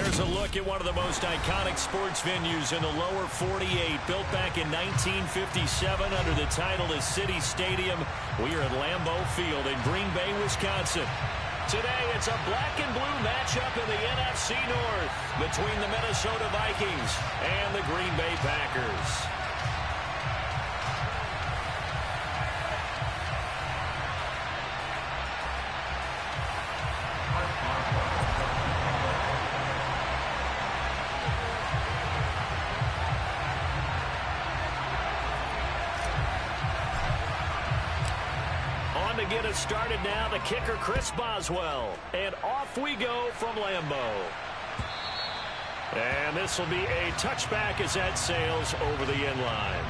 Here's a look at one of the most iconic sports venues in the lower 48. Built back in 1957 under the title of City Stadium. We are at Lambeau Field in Green Bay, Wisconsin. Today, it's a black and blue matchup in the NFC North between the Minnesota Vikings and the Green Bay Packers. To get us started now, the kicker Chris Boswell. And off we go from Lambeau. And this will be a touchback as that sails over the end line.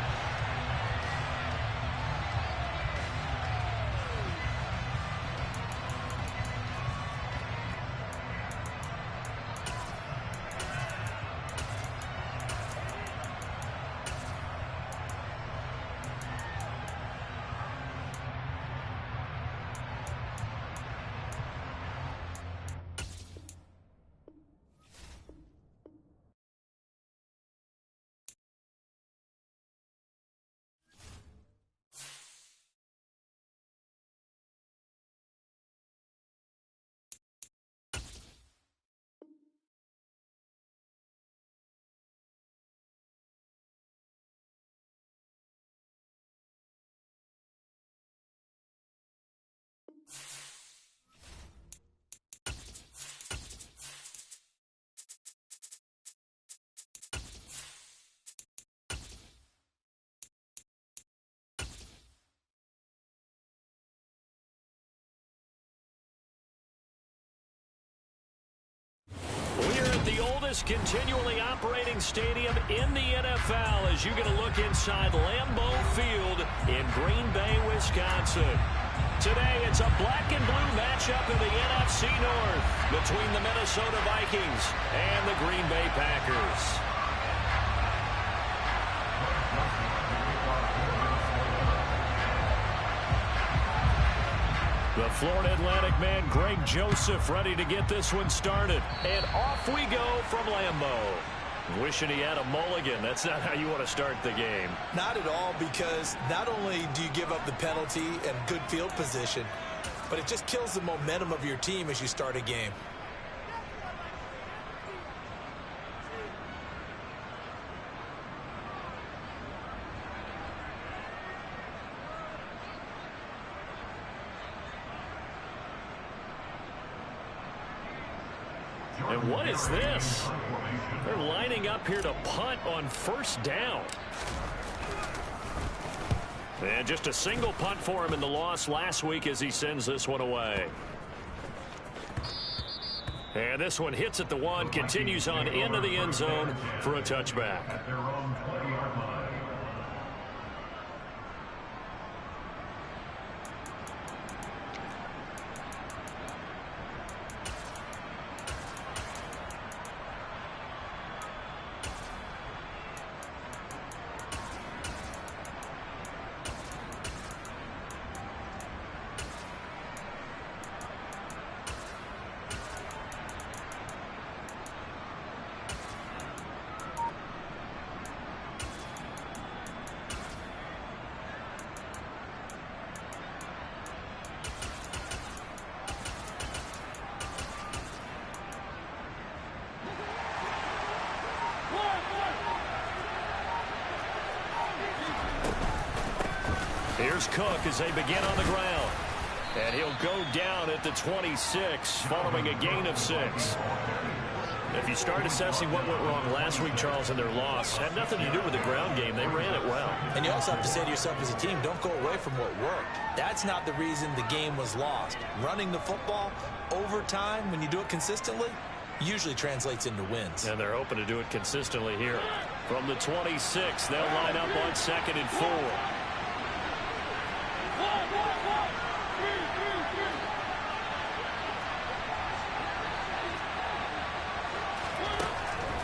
The oldest continually operating stadium in the NFL as you get a look inside Lambeau Field in Green Bay, Wisconsin. Today, it's a black and blue matchup in the NFC North between the Minnesota Vikings and the Green Bay Packers. The Florida Atlantic man, Greg Joseph, ready to get this one started. And off we go from Lambeau. Wishing he had a mulligan. That's not how you want to start the game. Not at all, because not only do you give up the penalty and good field position, but it just kills the momentum of your team as you start a game. And what is this? They're lining up here to punt on first down. And just a single punt for him in the loss last week as he sends this one away. And this one hits at the one, continues on into the end zone for a touchback. Here's Cook as they begin on the ground. And he'll go down at the 26 following a gain of 6. If you start assessing what went wrong last week, Charles, in their loss, had nothing to do with the ground game. They ran it well. And you also have to say to yourself as a team, don't go away from what worked. That's not the reason the game was lost. Running the football over time, when you do it consistently, usually translates into wins. And they're hoping to do it consistently here. From the 26, they'll line up on 2nd and 4.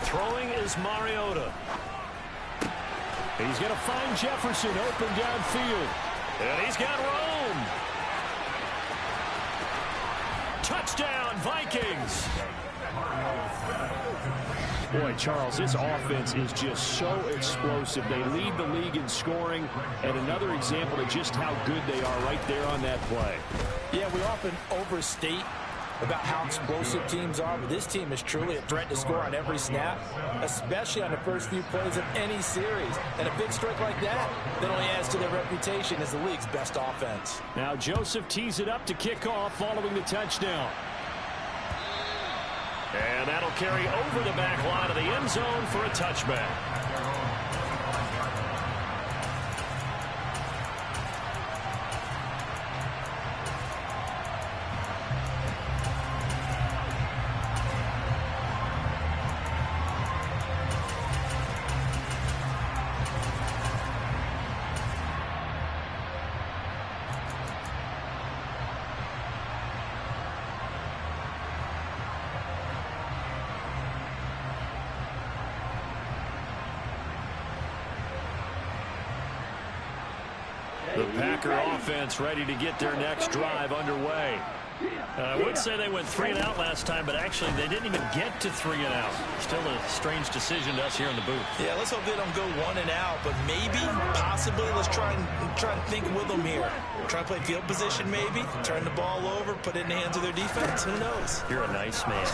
Throwing is Mariota. He's going to find Jefferson open downfield. And he's got Rome. Touchdown, Vikings. Boy, Charles, this offense is just so explosive. They lead the league in scoring, and another example of just how good they are right there on that play. Yeah, we often overstate about how explosive teams are, but this team is truly a threat to score on every snap, especially on the first few plays of any series. And a big strike like that only adds to their reputation as the league's best offense. Now Joseph tees it up to kick off following the touchdown. And that'll carry over the back line of the end zone for a touchback. The Packer offense ready to get their next drive underway. I would say they went 3 and out last time, but actually they didn't even get to 3 and out. Still a strange decision to us here in the booth. Yeah, let's hope they don't go 1 and out, but maybe, possibly, let's try and think with them here. Try to play field position maybe, turn the ball over, put it in the hands of their defense. Who knows? You're a nice man.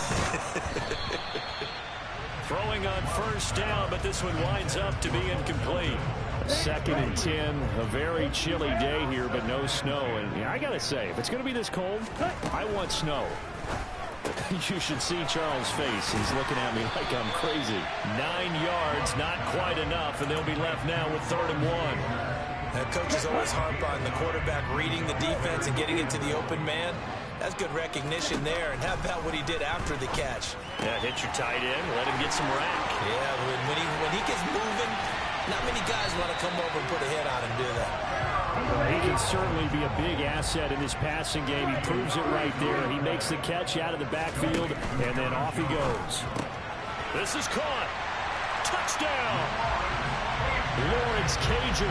Throwing on first down, but this one winds up to be incomplete. 2nd and 10, a very chilly day here, but no snow. And yeah, I got to say, if it's going to be this cold, I want snow. You should see Charles' face. He's looking at me like I'm crazy. 9 yards, not quite enough, and they'll be left now with 3rd and 1. That coach is always harp on the quarterback reading the defense and getting into the open man. That's good recognition there. And how about what he did after the catch? Yeah, hit your tight end, let him get some rack. Yeah, when he gets moving, not many guys want to come over and put a hit on him, do they? He can certainly be a big asset in this passing game. He proves it right there. He makes the catch out of the backfield, and then off he goes. This is caught. Touchdown! Lawrence Cager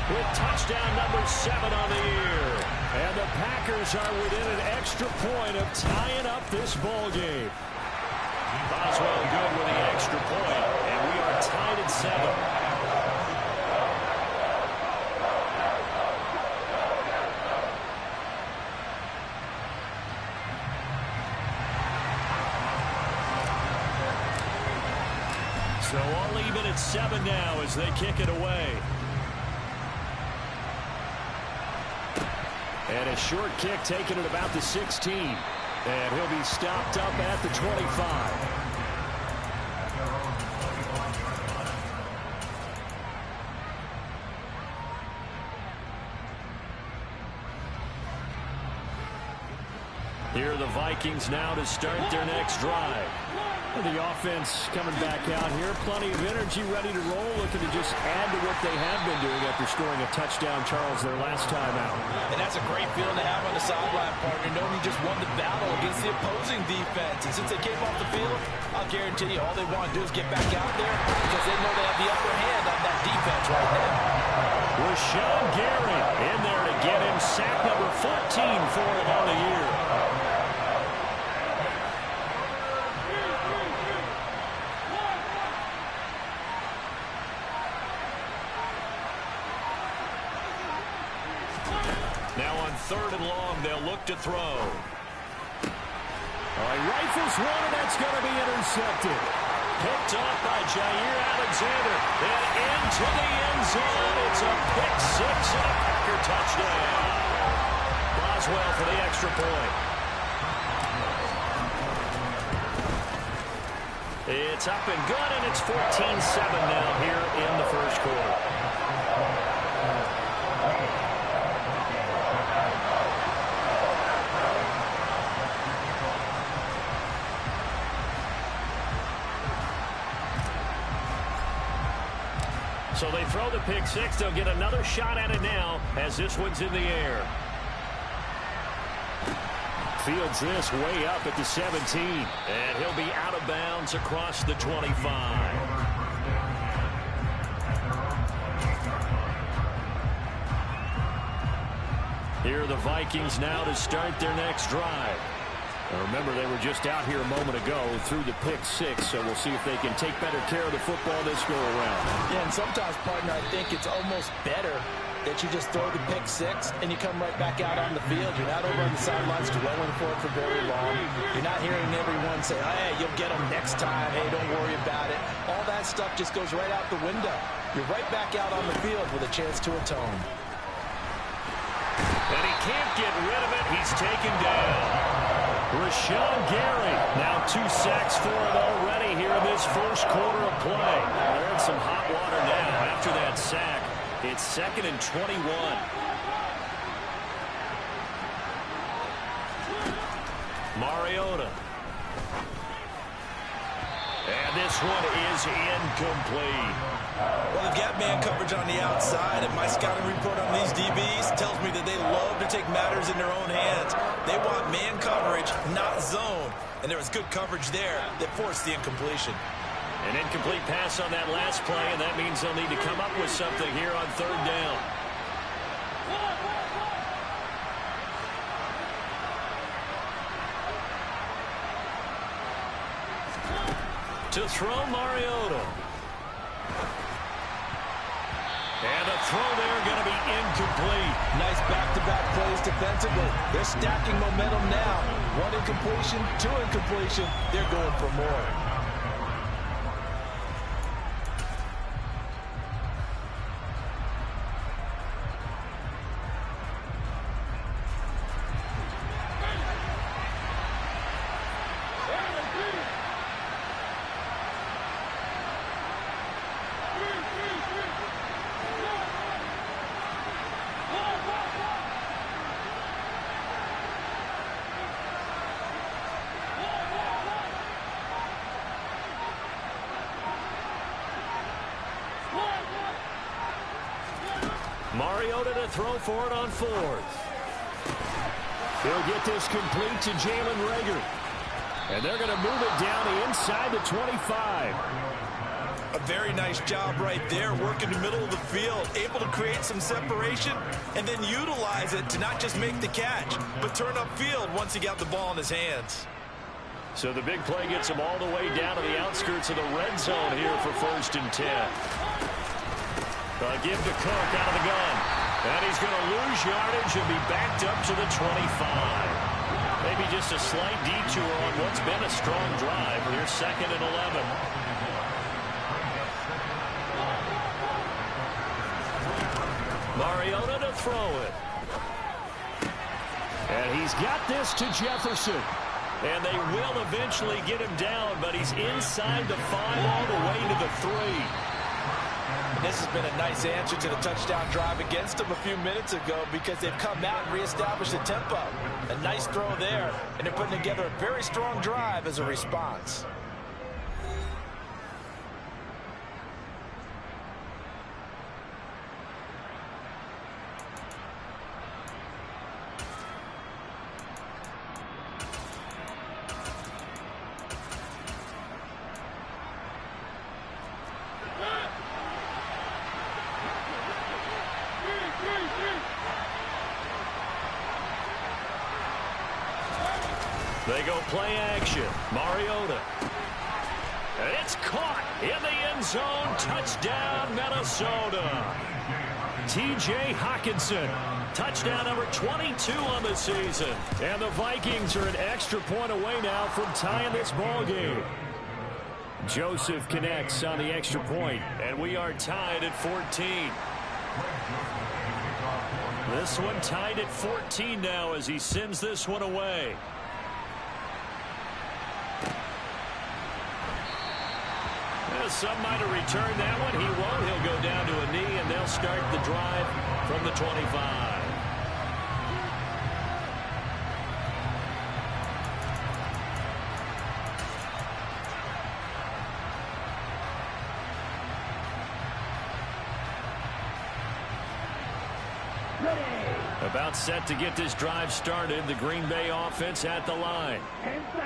with touchdown number 7 on the year. And the Packers are within an extra point of tying up this ball game. Boswell good with the extra point, and we are tied at 7. So all even at 7 now as they kick it away. And a short kick taken at about the 16. And he'll be stopped up at the 25. Here are the Vikings now to start their next drive. The offense coming back out here. Plenty of energy, ready to roll, looking to just add to what they have been doing after scoring a touchdown, Charles, their last time out. And that's a great feeling to have on the sideline, partner, knowing you just won the battle against the opposing defense. And since they came off the field, I'll guarantee you all they want to do is get back out there because they know they have the upper hand on that defense right now. Rashawn Gary in there to get him sack number 14 for him on the year. Now on 3rd and long, they'll look to throw. All right, rifles one, and that's going to be intercepted. Picked off by Jair Alexander. Then into the end zone. It's a pick 6 and a Packer touchdown. Boswell for the extra point. It's up and good, and it's 14-7 now here in the first quarter. So they throw the pick 6. They'll get another shot at it now as this one's in the air. Fields this way up at the 17. And he'll be out of bounds across the 25. Here are the Vikings now to start their next drive. Remember, they were just out here a moment ago through the pick six, so we'll see if they can take better care of the football this go-around. Yeah, and sometimes, partner, I think it's almost better that you just throw the pick six and you come right back out on the field. You're not over on the sidelines dwelling for it for very long. You're not hearing everyone say, hey, you'll get them next time. Hey, don't worry about it. All that stuff just goes right out the window. You're right back out on the field with a chance to atone. And he can't get rid of it. He's taken down. Rashawn Gary, now 2 sacks for him already here in this first quarter of play. They're in some hot water now after that sack. It's 2nd and 21. Mariota. And this one is incomplete. Well, they've got man coverage on the outside, and my scouting report on these DBs tells me that they love to take matters in their own hands. They want man coverage, not zone. And there was good coverage there that forced the incompletion. An incomplete pass on that last play, and that means they'll need to come up with something here on 3rd down. To throw, Mariota. And the throw there going to be incomplete. Nice back-to-back plays defensively. They're stacking momentum now. 1 incompletion, 2 incompletion. They're going for more. Mariota to throw for it on 4th. He'll get this complete to Jalen Reagor. And they're going to move it down the inside the 25. A very nice job right there, working the middle of the field, able to create some separation and then utilize it to not just make the catch, but turn upfield once he got the ball in his hands. So the big play gets him all the way down to the outskirts of the red zone here for 1st and 10. Give to Cook out of the gun. And he's going to lose yardage and be backed up to the 25. Maybe just a slight detour on what's been a strong drive. Here's 2nd and 11. Mariota to throw it. And he's got this to Jefferson. And they will eventually get him down, but he's inside the 5 all the way to the 3. This has been a nice answer to the touchdown drive against them a few minutes ago because they've come out and reestablished the tempo. A nice throw there, and they're putting together a very strong drive as a response. They go play action. Mariota. And it's caught in the end zone. Touchdown, Minnesota. T.J. Hockenson. Touchdown number 22 on the season. And the Vikings are an extra point away now from tying this ball game. Joseph connects on the extra point, and we are tied at 14. This one tied at 14 now as he sends this one away. Some might have returned that one. He won't. He'll go down to a knee, and they'll start the drive from the 25. About set to get this drive started. The Green Bay offense at the line.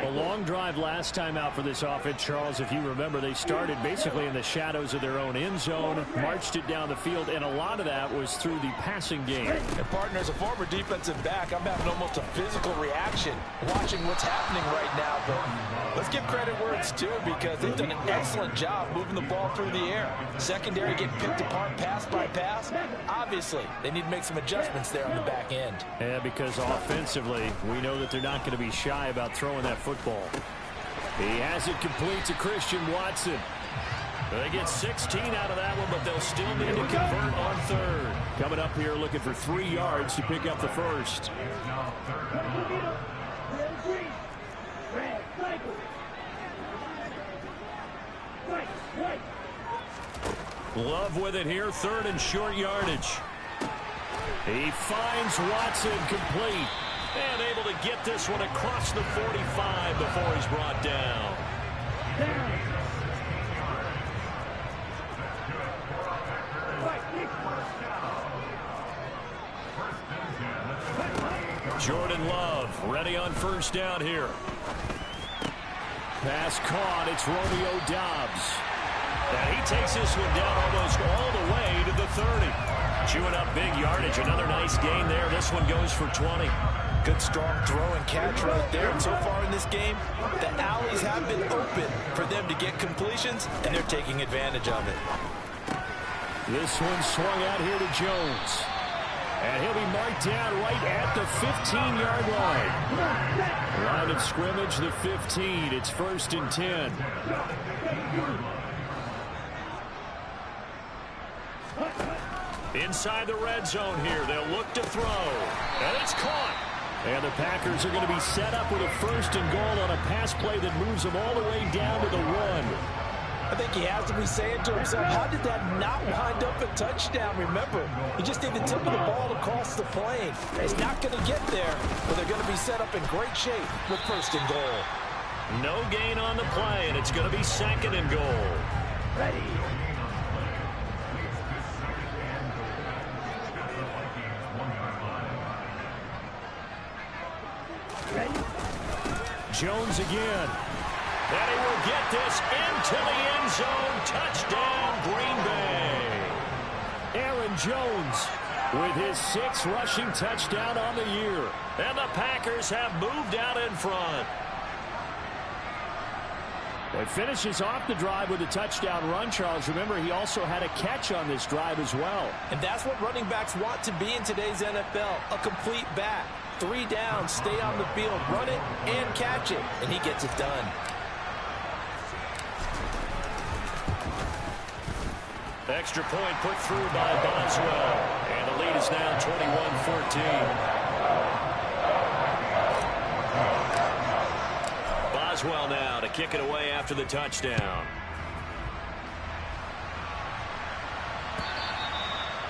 A long drive last time out for this offense, Charles. If you remember, they started basically in the shadows of their own end zone, marched it down the field, and a lot of that was through the passing game. And partner, as a former defensive back, I'm having almost a physical reaction watching what's happening right now. But let's give credit where it's due, because they've done an excellent job moving the ball through the air. Secondary getting picked apart pass by pass. Obviously, they need to make some adjustments there on the back end. Yeah, because offensively, we know that they're not going to be shy about throwing that football. He has it complete to Christian Watson. They get 16 out of that one, but they'll still need to convert on third. Coming up here looking for 3 yards to pick up the first. Love with it here, third and short yardage. He finds Watson complete. And able to get this one across the 45 before he's brought down. Jordan Love ready on first down here. Pass caught. It's Romeo Doubs. And he takes this one down almost all the way to the 30. Chewing up big yardage. Another nice gain there. This one goes for 20. Good strong throw and catch right there. And so far in this game, the alleys have been open for them to get completions, and they're taking advantage of it. This one swung out here to Jones. And he'll be marked down right at the 15-yard line. Line of scrimmage, the 15. It's 1st and 10. Inside the red zone here. They'll look to throw. And it's caught. And the Packers are going to be set up with a 1st and goal on a pass play that moves them all the way down to the 1. I think he has to be saying to himself, how did that not wind up a touchdown? Remember, he just did the tip of the ball across the plane. He's not going to get there, but they're going to be set up in great shape with 1st and goal. No gain on the play, and it's going to be 2nd and goal. Ready. Jones again. And he will get this into the end zone. Touchdown, Green Bay. Aaron Jones with his 6th rushing touchdown on the year. And the Packers have moved out in front. It finishes off the drive with a touchdown run, Charles. Remember, he also had a catch on this drive as well. And that's what running backs want to be in today's NFL, a complete back. 3 downs, stay on the field, run it, and catch it. And he gets it done. Extra point put through by Boswell. And the lead is now 21-14. Boswell now to kick it away after the touchdown.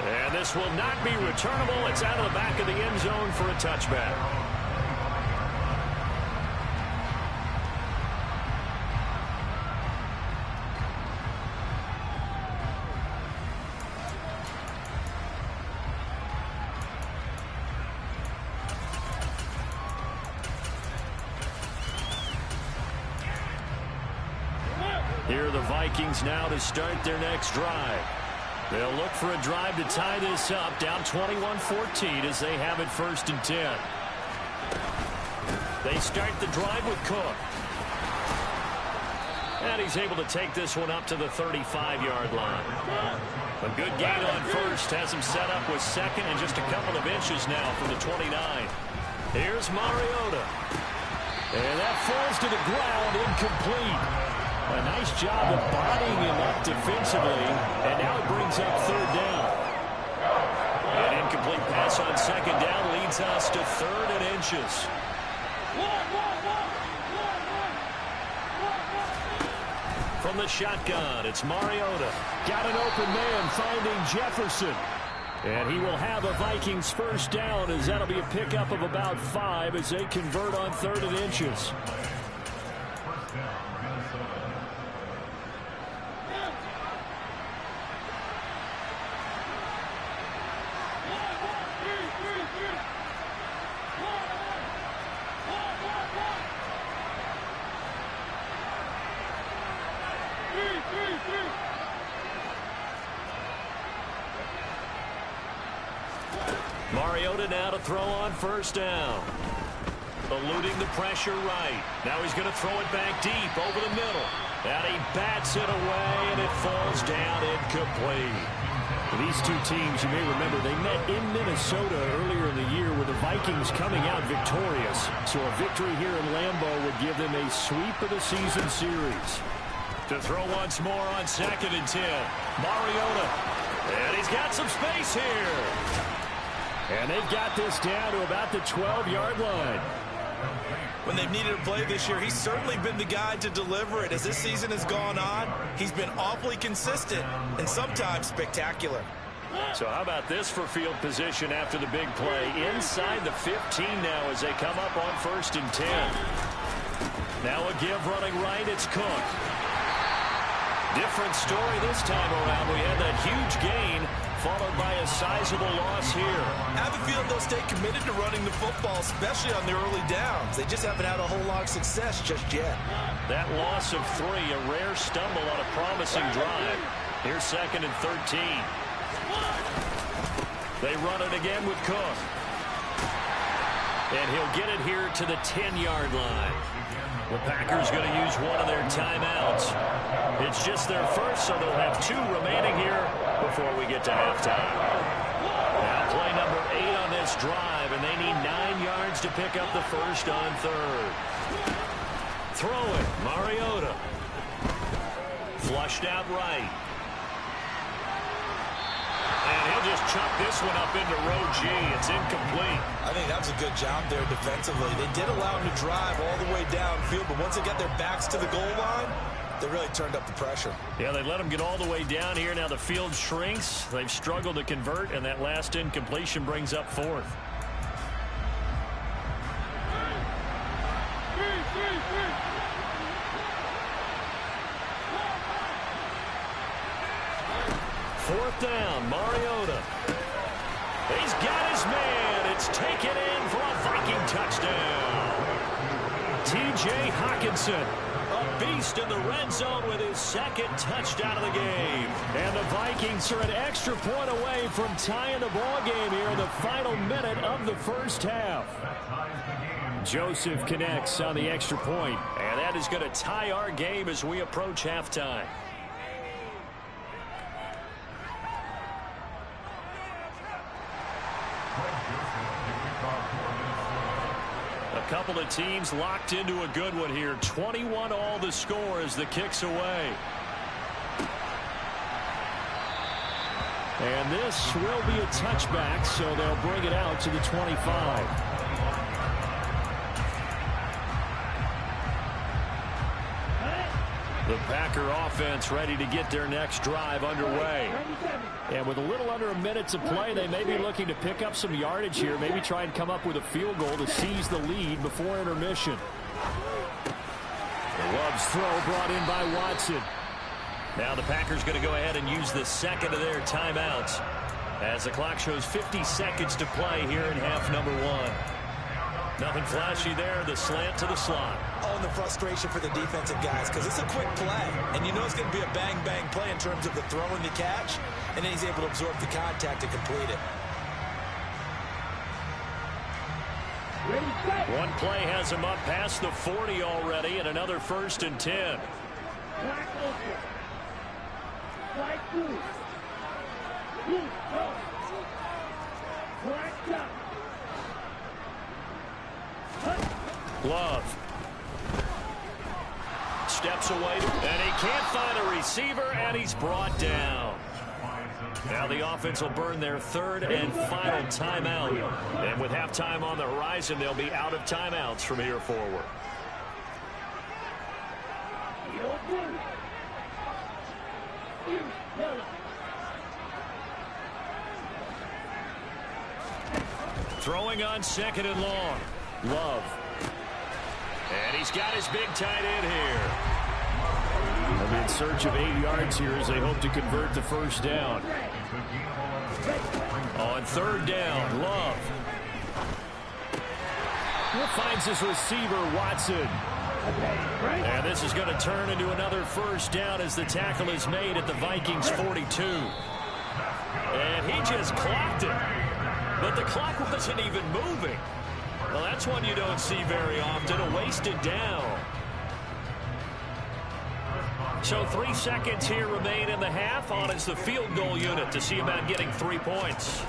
And this will not be returnable. It's out of the back of the end zone for a touchback. Here are the Vikings now to start their next drive. They'll look for a drive to tie this up, down 21-14 as they have it 1st and 10. They start the drive with Cook. And he's able to take this one up to the 35-yard line. A good gain on first, has him set up with 2nd and just a couple of inches now from the 29. Here's Mariota. And that falls to the ground, incomplete. A nice job of bodying him up defensively, and now it brings up 3rd down. An incomplete pass on 2nd down leads us to 3rd and inches. From the shotgun, it's Mariota. Got an open man finding Jefferson. And he will have a Vikings 1st down, as that'll be a pickup of about 5 as they convert on 3rd and inches. Mariota now to throw on first down. Eluding the pressure right. Now he's going to throw it back deep over the middle. And he bats it away, and it falls down incomplete. These two teams, you may remember, they met in Minnesota earlier in the year with the Vikings coming out victorious. So a victory here in Lambeau would give them a sweep of the season series. To throw once more on 2nd and 10. Mariota. And he's got some space here. And they've got this down to about the 12-yard line. When they've needed a play this year, he's certainly been the guy to deliver it. As this season has gone on, he's been awfully consistent and sometimes spectacular. So how about this for field position after the big play? Inside the 15 now as they come up on 1st and 10. Now a give running right, it's Cook. Different story this time around. We had that huge gain followed by a sizable loss here. I have a feeling they'll stay committed to running the football, especially on the early downs. They just haven't had a whole lot of success just yet. That loss of 3, a rare stumble on a promising drive. Here's 2nd and 13. They run it again with Cook. And he'll get it here to the 10-yard line. The Packers going to use one of their timeouts. It's just their first, so they'll have 2 remaining here before we get to halftime. Now play number 8 on this drive, and they need 9 yards to pick up the first on 3rd. Throw it, Mariota. Flushed out right. And he'll just chuck this one up into row G. It's incomplete. I think that was a good job there defensively. They did allow him to drive all the way downfield, but once they got their backs to the goal line, they really turned up the pressure. Yeah, they let him get all the way down here. Now the field shrinks. They've struggled to convert, and that last incompletion brings up 4th. Fourth down, Mariota. He's got his man. It's taken in for a Viking touchdown. T.J. Hockenson, a beast in the red zone with his 2nd touchdown of the game. And the Vikings are an extra point away from tying the ball game here in the final minute of the first half. Joseph connects on the extra point. And that is going to tie our game as we approach halftime. A couple of teams locked into a good one here. 21 all the score as the kick's away. And this will be a touchback, so they'll bring it out to the 25. The Packer offense ready to get their next drive underway. And with a little under a minute to play, they may be looking to pick up some yardage here, maybe try and come up with a field goal to seize the lead before intermission. Love's throw brought in by Watson. Now the Packers going to go ahead and use the 2nd of their timeouts as the clock shows 50 seconds to play here in half number 1. Nothing flashy there. The slant to the slot. Oh, and the frustration for the defensive guys, because it's a quick play. And you know it's going to be a bang-bang play in terms of the throw and the catch. And then he's able to absorb the contact to complete it. One play has him up past the 40 already, and another 1st and 10. Love steps away, and he can't find a receiver, and he's brought down. Now the offense will burn their 3rd and final timeout. And with halftime on the horizon, they'll be out of timeouts from here forward. Throwing on 2nd and long. Love. And he's got his big tight end here. They'll be in search of 8 yards here as they hope to convert the first down. On 3rd down, Love. He finds his receiver, Watson. And this is going to turn into another first down as the tackle is made at the Vikings 42. And he just clocked it. But the clock wasn't even moving. Well, that's one you don't see very often, a wasted down. So 3 seconds here remain in the half. On is the field goal unit to see about getting 3 points.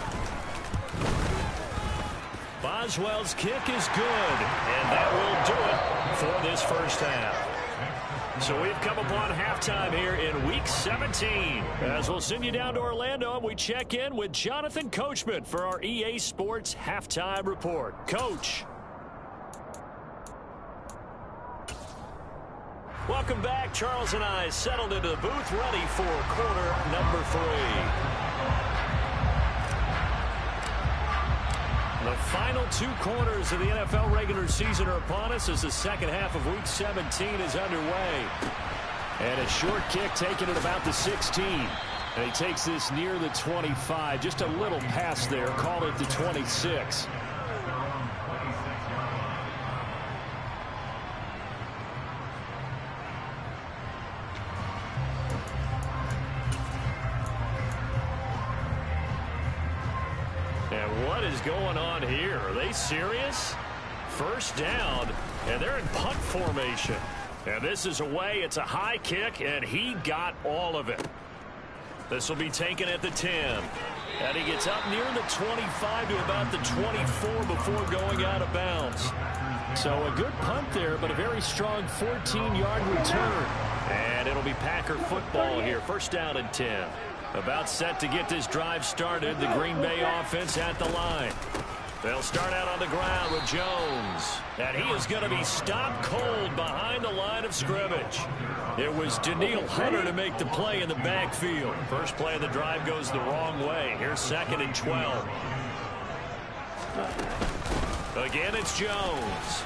Boswell's kick is good, and that will do it for this first half. So we've come upon halftime here in Week 17. As we'll send you down to Orlando, and we check in with Jonathan Coachman for our EA Sports Halftime Report. Coach. Welcome back. Charles and I settled into the booth, ready for quarter number 3. The final 2 quarters of the NFL regular season are upon us as the second half of Week 17 is underway. And a short kick taken at about the 16. And he takes this near the 25. Just a little past there. Call it the 26. And what is going on here? Are they serious? First down, and they're in punt formation. And this is away. It's a high kick, and he got all of it. This will be taken at the 10. And he gets up near the 25 to about the 24 before going out of bounds. So a good punt there, but a very strong 14-yard return. And it'll be Packer football here. First down and 10. About set to get this drive started. The Green Bay offense at the line. They'll start out on the ground with Jones. And he is going to be stopped cold behind the line of scrimmage. It was Danielle Hunter to make the play in the backfield. First play of the drive goes the wrong way. Here's 2nd and 12. Again, it's Jones.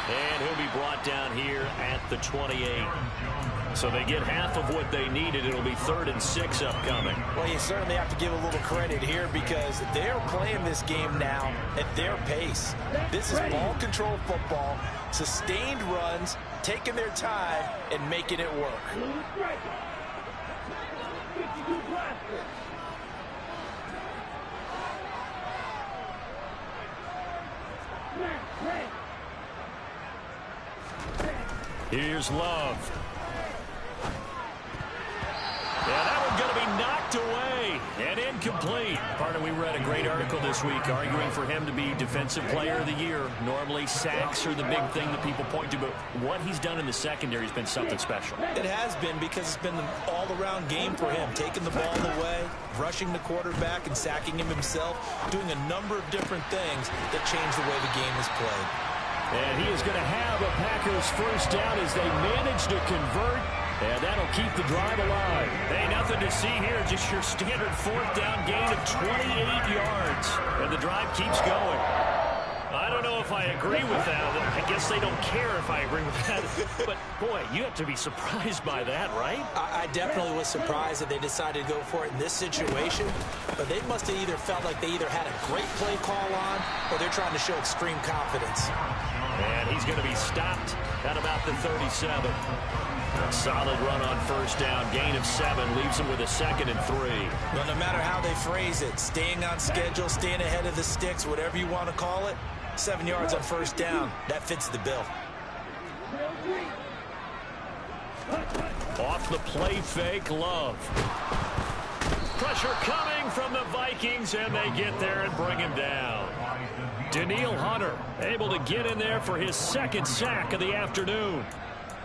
And he'll be brought down here at the 28. So they get half of what they needed. It'll be 3rd and 6 upcoming. Well, you certainly have to give a little credit here because they're playing this game now at their pace. This is ball control football, sustained runs, taking their time, and making it work. Here's Love. Yeah, that one's going to be knocked away and incomplete. Partner, we read a great article this week arguing for him to be Defensive Player of the Year. Normally, sacks are the big thing that people point to, but what he's done in the secondary has been something special. It has been because it's been an all-around game for him, taking the ball away, rushing the quarterback and sacking him himself, doing a number of different things that change the way the game is played. And he is going to have a Packers first down as they manage to convert. And that'll keep the drive alive. Hey, nothing to see here. Just your standard 4th down gain of 28 yards. And the drive keeps going. I don't know if I agree with that. I guess they don't care if I agree with that. But, boy, you have to be surprised by that, right? I definitely was surprised that they decided to go for it in this situation. But they must have either felt like they either had a great play call on or they're trying to show extreme confidence. And he's going to be stopped at about the 37. A solid run on first down. Gain of 7 leaves him with a 2nd and 3. Well, no matter how they phrase it, staying on schedule, staying ahead of the sticks, whatever you want to call it, 7 yards on first down. That fits the bill. Off the play fake, Love. Pressure coming from the Vikings, and they get there and bring him down. Danielle Hunter able to get in there for his 2nd sack of the afternoon.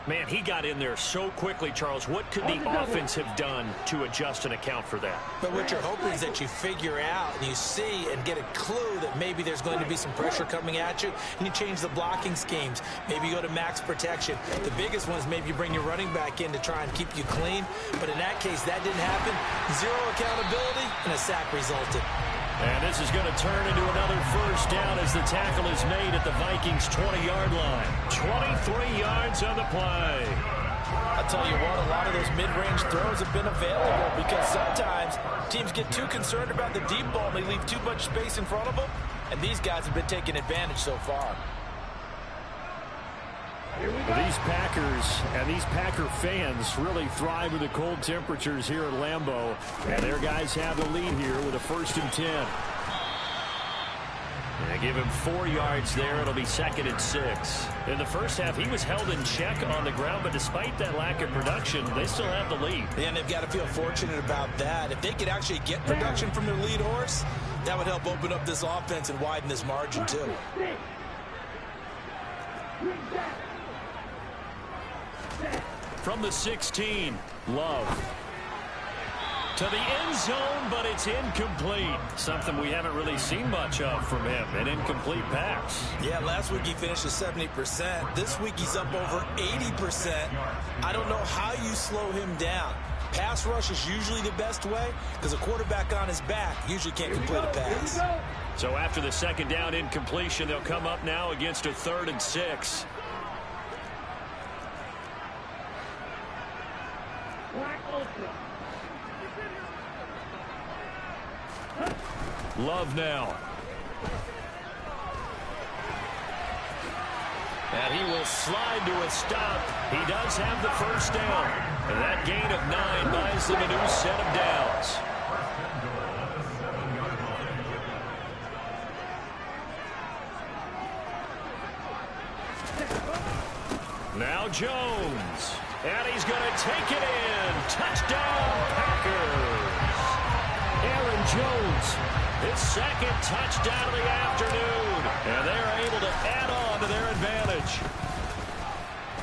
Man, he got in there so quickly, Charles. What could the offense have done to adjust and account for that? But what you're hoping is that you figure out and you see and get a clue that maybe there's going to be some pressure coming at you, and you change the blocking schemes. Maybe you go to max protection. The biggest one is maybe you bring your running back in to try and keep you clean. But in that case, that didn't happen. 0 accountability, and a sack resulted. And this is going to turn into another first down as the tackle is made at the Vikings' 20-yard line. 23 yards on the play. I'll tell you what, a lot of those mid-range throws have been available because sometimes teams get too concerned about the deep ball and they leave too much space in front of them, and these guys have been taking advantage so far. Well, these Packers and these Packer fans really thrive with the cold temperatures here at Lambeau. And their guys have the lead here with a 1st and 10. They give him 4 yards there. It'll be 2nd and 6. In the first half, he was held in check on the ground, but despite that lack of production, they still have the lead. And they've got to feel fortunate about that. If they could actually get production from their lead horse, that would help open up this offense and widen this margin, too. From the 16, Love. To the end zone, but it's incomplete. Something we haven't really seen much of from him, an incomplete pass. Yeah, last week he finished at 70%. This week he's up over 80%. I don't know how you slow him down. Pass rush is usually the best way because a quarterback on his back usually can't complete a pass. So after the 2nd down incompletion, they'll come up now against a 3rd and 6. Love now. And he will slide to a stop. He does have the 1st down. And that gain of 9 buys them a new set of downs. Now Jones. And he's going to take it in. Touchdown, Packers. Aaron Jones, his 2nd touchdown of the afternoon. And they're able to add on to their advantage.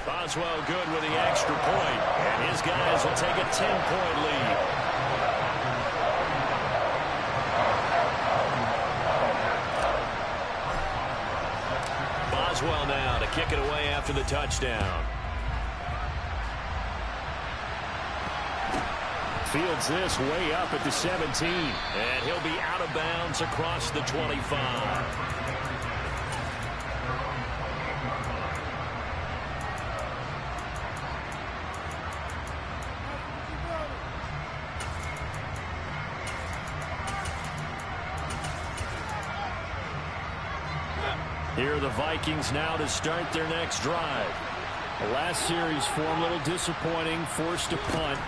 Boswell good with the extra point. And his guys will take a 10-point lead. Boswell now to kick it away after the touchdown. Fields this way up at the 17. And he'll be out of bounds across the 25. Here are the Vikings now to start their next drive. The last series form a little disappointing, forced a punt.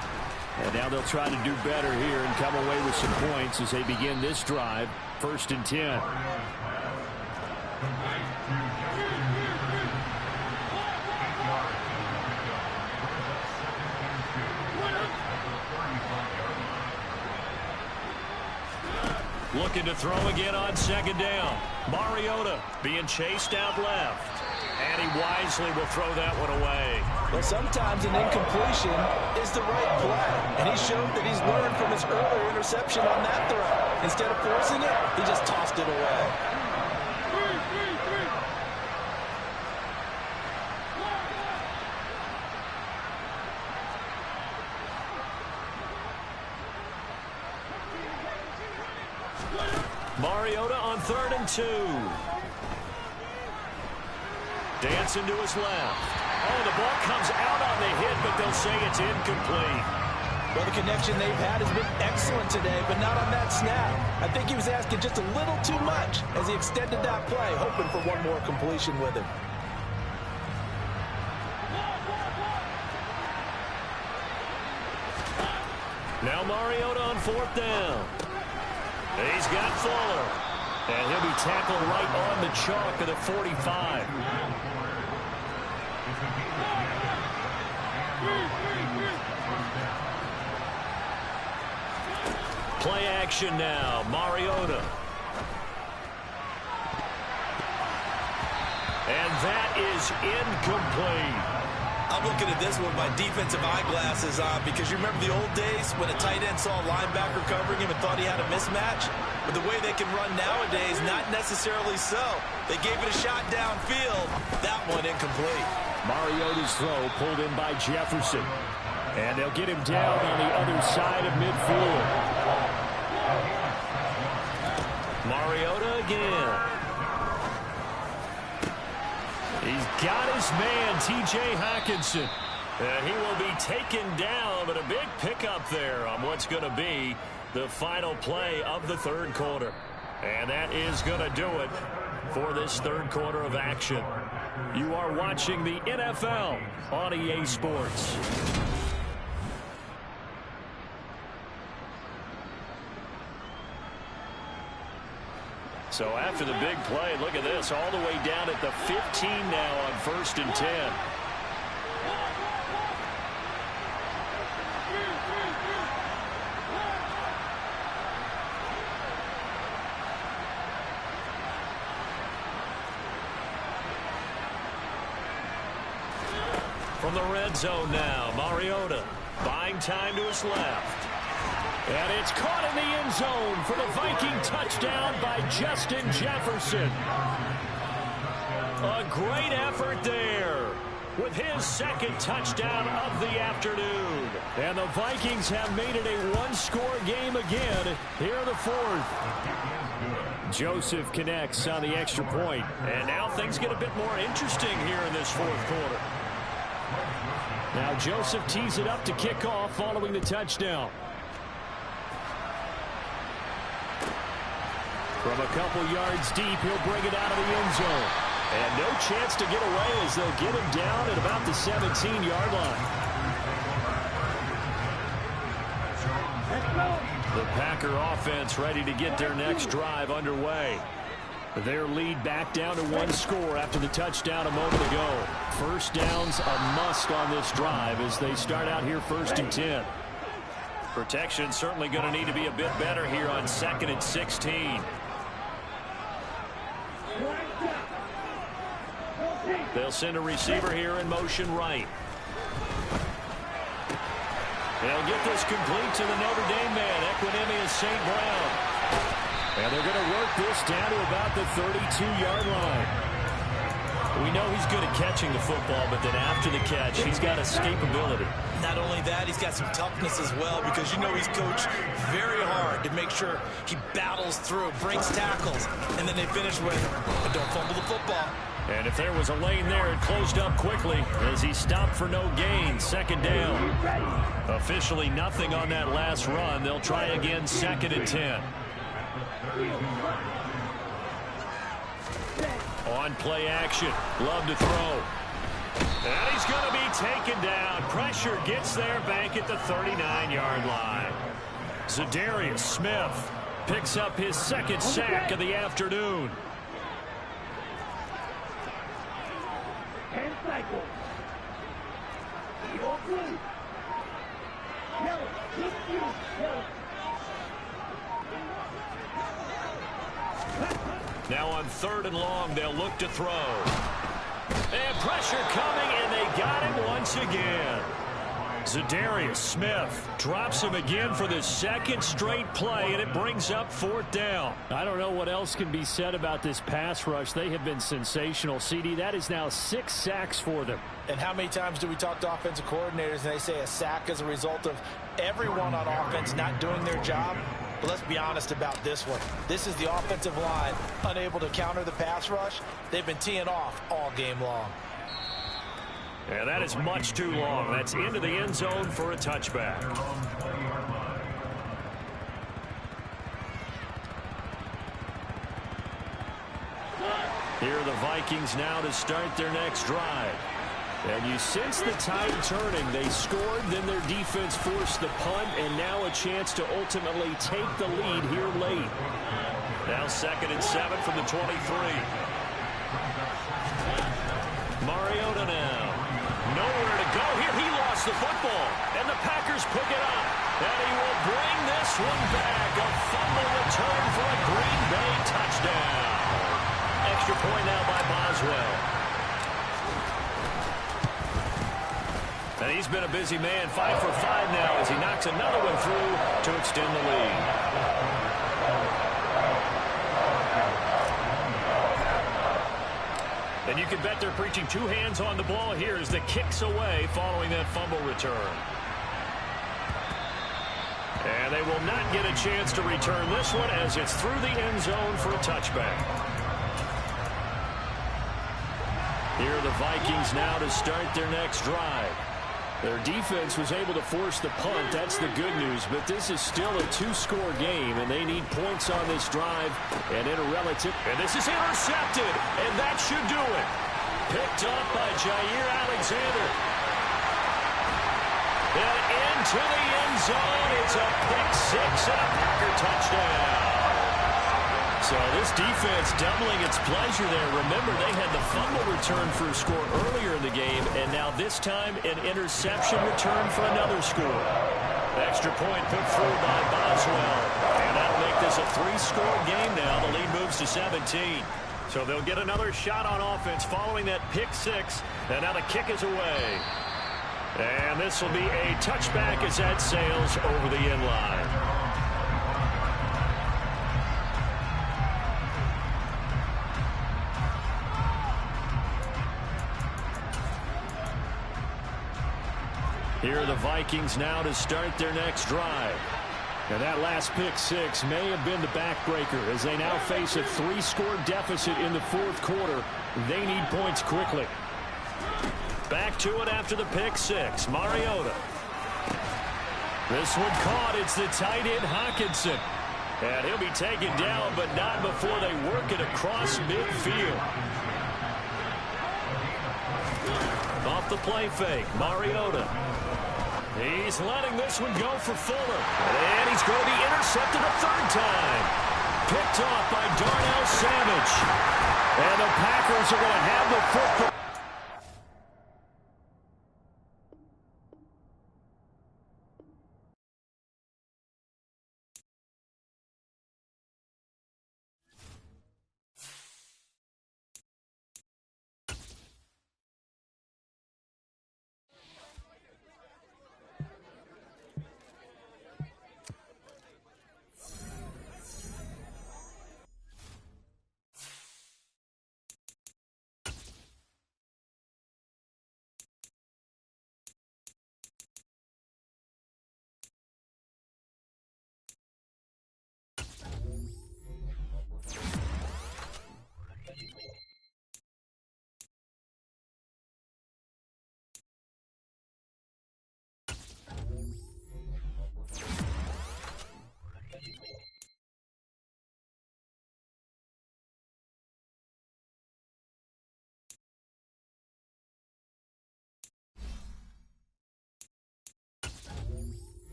And now they'll try to do better here and come away with some points as they begin this drive. 1st and 10. Looking to throw again on 2nd down. Mariota being chased out left. And he wisely will throw that one away. Well, sometimes an incompletion is the right play. And he showed that he's learned from his earlier interception on that throw. Instead of forcing it, he just tossed it away. Mariota on 3rd and 2. Dancing to his left. Oh, the ball comes out on the hit, but they'll say it's incomplete. Well, the connection they've had has been excellent today, but not on that snap. I think he was asking just a little too much as he extended that play, hoping for one more completion with him. Now Mariota on 4th down. He's got Fuller. And he'll be tackled right on the chalk of the 45. Play action now. Mariota. And that is incomplete. I'm looking at this with my defensive eyeglasses on because you remember the old days when a tight end saw a linebacker covering him and thought he had a mismatch? But the way they can run nowadays, not necessarily so. They gave it a shot downfield. That one incomplete. Mariota's throw pulled in by Jefferson. And they'll get him down on the other side of midfield. Mariota again. He's got his man, T.J. Hockenson. And he will be taken down, but a big pickup there on what's going to be the final play of the 3rd quarter. And that is going to do it for this 3rd quarter of action. You are watching the NFL on EA Sports. So after the big play, look at this, all the way down at the 15 now on 1st and 10. From the red zone now, Mariota buying time to his left. And it's caught in the end zone for the Viking touchdown by Justin Jefferson. A great effort there with his second touchdown of the afternoon. And the Vikings have made it a one-score game again here in the fourth. Joseph connects on the extra point. And now things get a bit more interesting here in this fourth quarter. Now Joseph tees it up to kick off following the touchdown. From a couple yards deep, he'll bring it out of the end zone. And no chance to get away as they'll get him down at about the 17-yard line. The Packer offense ready to get their next drive underway. Their lead back down to one score after the touchdown a moment ago. First down's a must on this drive as they start out here 1st and 10. Protection certainly going to need to be a bit better here on 2nd and 16. They'll send a receiver here in motion right. They'll get this complete to the Notre Dame man, Equanimeous St. Brown. And they're going to work this down to about the 32-yard line. We know he's good at catching the football, but then after the catch, he's got escapability. Not only that, he's got some toughness as well, because you know he's coached very hard to make sure he battles through, breaks tackles, and then they finish with, but don't fumble the football. And if there was a lane there, it closed up quickly as he stopped for no gain. 2nd down. Officially nothing on that last run. They'll try again 2nd and 10. On play action. Love to throw. And he's going to be taken down. Pressure gets there back at the 39-yard line. Zadarius Smith picks up his second sack of the afternoon. Now on 3rd and long, they'll look to throw. And pressure coming, and they got him once again. Zadarius Smith drops him again for the second straight play, and it brings up 4th down. I don't know what else can be said about this pass rush. They have been sensational, CD. That is now 6 sacks for them. And how many times do we talk to offensive coordinators and they say a sack is a result of everyone on offense not doing their job? But let's be honest about this one. This is the offensive line unable to counter the pass rush. They've been teeing off all game long. And that is much too long. That's into the end zone for a touchback. Here are the Vikings now to start their next drive. And you sense the tide turning. They scored, then their defense forced the punt, and now a chance to ultimately take the lead here late. Now 2nd and 7 from the 23. Mariota now. Nowhere to go here. He lost the football, and the Packers pick it up. And he will bring this one back. A fumble return for a Green Bay touchdown. Extra point now by Boswell. And he's been a busy man, 5 for 5 now as he knocks another one through to extend the lead. And you can bet they're preaching 2 hands on the ball here as the kick's away following that fumble return. And they will not get a chance to return this one as it's through the end zone for a touchback. Here are the Vikings now to start their next drive. Their defense was able to force the punt. That's the good news. But this is still a 2-score game, and they need points on this drive. And in a relative. And this is intercepted, and that should do it. Picked off by Jair Alexander. And into the end zone. It's a pick six and a Packer touchdown. So this defense doubling its pleasure there. Remember, they had the fumble return for a score earlier in the game, and now this time an interception return for another score. Extra point put through by Boswell. And that'll make this a 3-score game now. The lead moves to 17. So they'll get another shot on offense following that pick six. And now the kick is away. And this will be a touchback as that sails over the end line. Here are the Vikings now to start their next drive. And that last pick six may have been the backbreaker as they now face a 3-score deficit in the fourth quarter. They need points quickly. Back to it after the pick six. Mariota. This one caught. It's the tight end Hockenson. And he'll be taken down, but not before they work it across midfield. Off the play fake. Mariota. He's letting this one go for Fuller. And he's going to be intercepted a third time. Picked off by Darnell Savage. And the Packers are going to have the football.